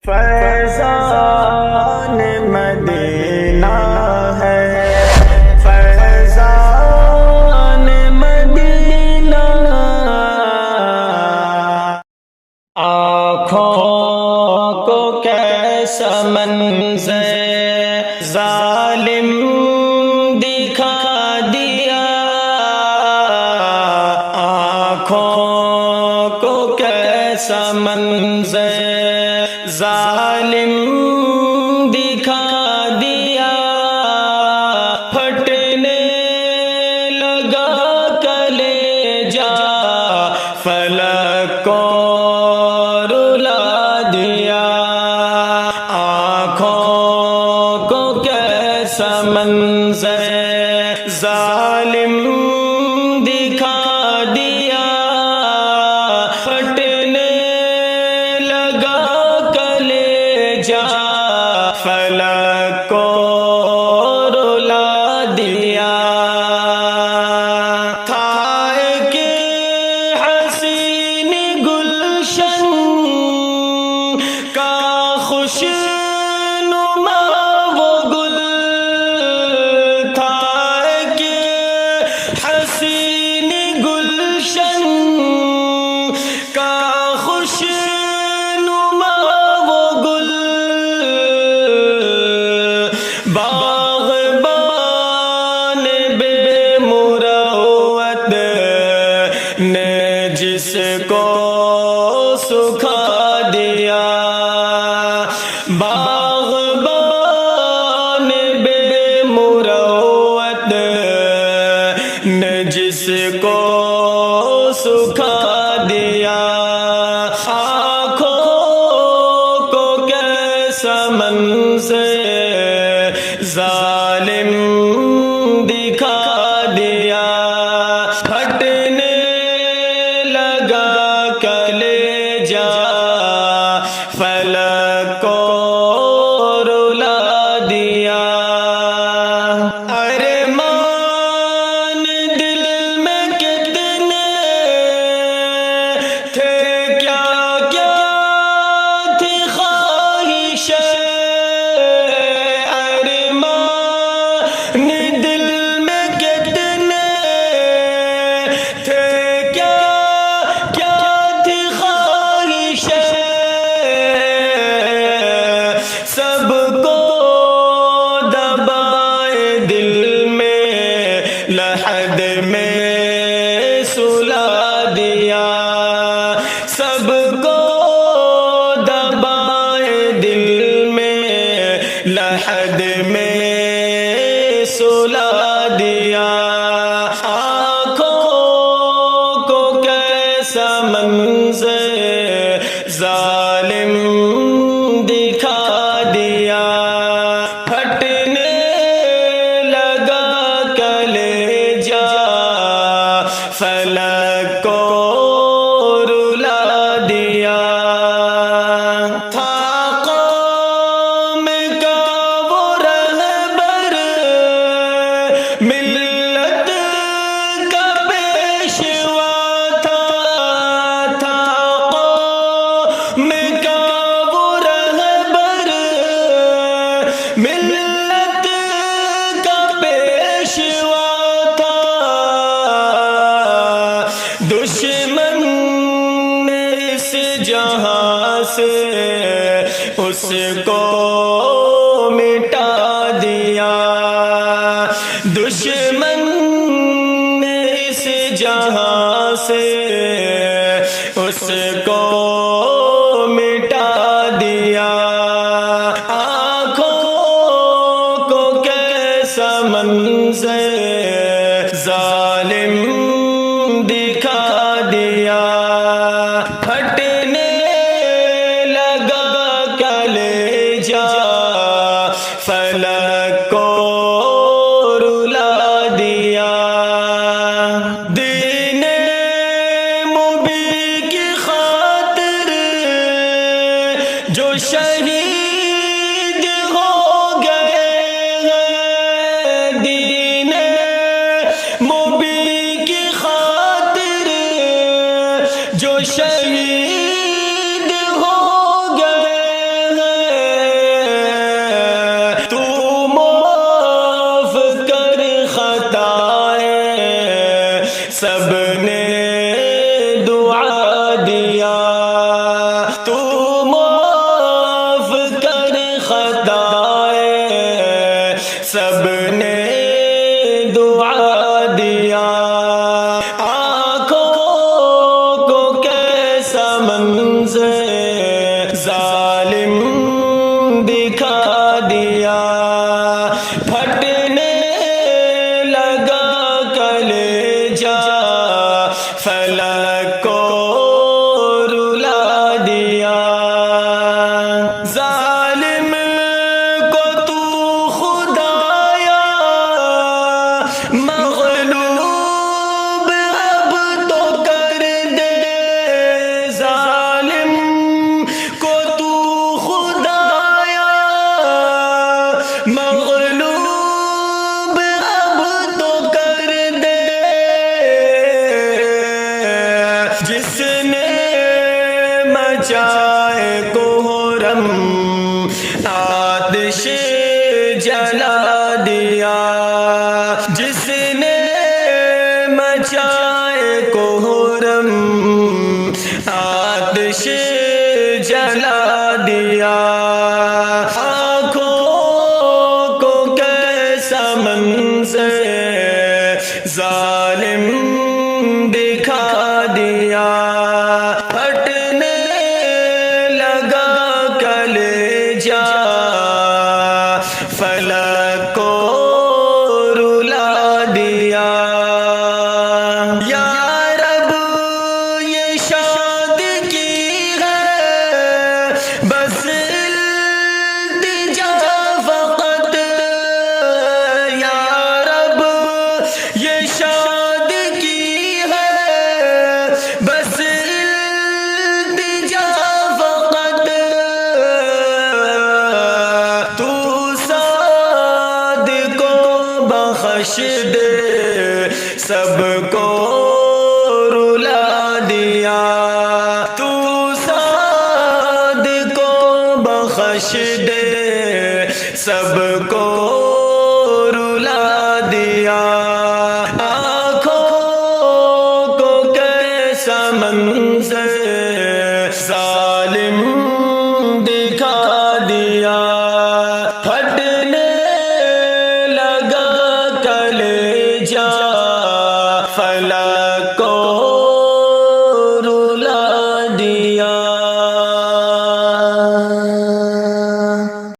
فیضان مدینہ ہے، فیضان مدینہ، آنکھوں کو کیسا منظر ظالم دکھا دیا، آنکھوں کو کیسا منظر ظالم دکھا دیا، پھٹنے لگا کلیجہ فلک کو رلا دیا، آنکھوں کو کیسا منظر ظالم دکھا دیا، پھٹنے لگا کلیجہ فلک کو رلا دیا، تھا ایک حسین گلشن کا خوش نما وہ گل، تھا ایک حسین گلشن کا خوش نما وہ گل، باغبان بے مروت نے جس کو سکھا دیا، باغبان بے مروت نے جس کو سکھا دیا، آنکھوں کو کیسا منظر ظالم دکھا دیا، پھٹنے لگا کلیجہ فلک کو رلا دیا، ارمان دل میں کتنے تھے، کیا کیا تھی خواہشیں، ارمان دل میں کتنے تھے، کیا کیا تھی خواہشیں، سب کو دبائے دل میں لحد میں سلا دیا، سب کو دبائے دل میں لحد میں سلا دیا، آنکھوں کو کیسا منظر ظالم دکھا دیا، پھٹنے لگا کلیجہ فلک کو رلا دیا، تھا قوم کا وہ رہبر ملت کا پیشوا تھا، تھا قوم کا وہ رہبر ملت کا پیشوا تھا، دشمن نے اس جہاں سے اس کو مٹا دیا، دشمن نے اس جہاں سے اس کو مٹا دیا، آنکھوں کو کیسا منظر ظالم دکھا دیا، پھٹنے لگا کلیجہ فلک کو رلا دیا، دین مبین کی خاطر جو شہید ہو گئے ہیں، دین مبین کی خاطر جو شہید ہو گئے ظالم دکھا دیا پھٹنے لگا کلیجہ فلک کو رلا دیا ظالم کو تو خدایا مغلوب اب تو کر دے ظالم کو تو خدایا مغلوب اب تو کر دے جس نے مچائے کوہرم آتش جلا دیا جس نے مچائے کوہرم آتش جلا دیا آنکھوں کو کیسا منظر ظالم دکھا دیا پھٹنے لگا کلیجہ فلک کو رلا دیا یا رب یہ شاد کی ہے بس التجا فقط یا رب یہ شاد کی ہے بس التجا فقط تو سعد کو بخش دے سب کو رلا دیا تو سعد کو بخش دے سب کو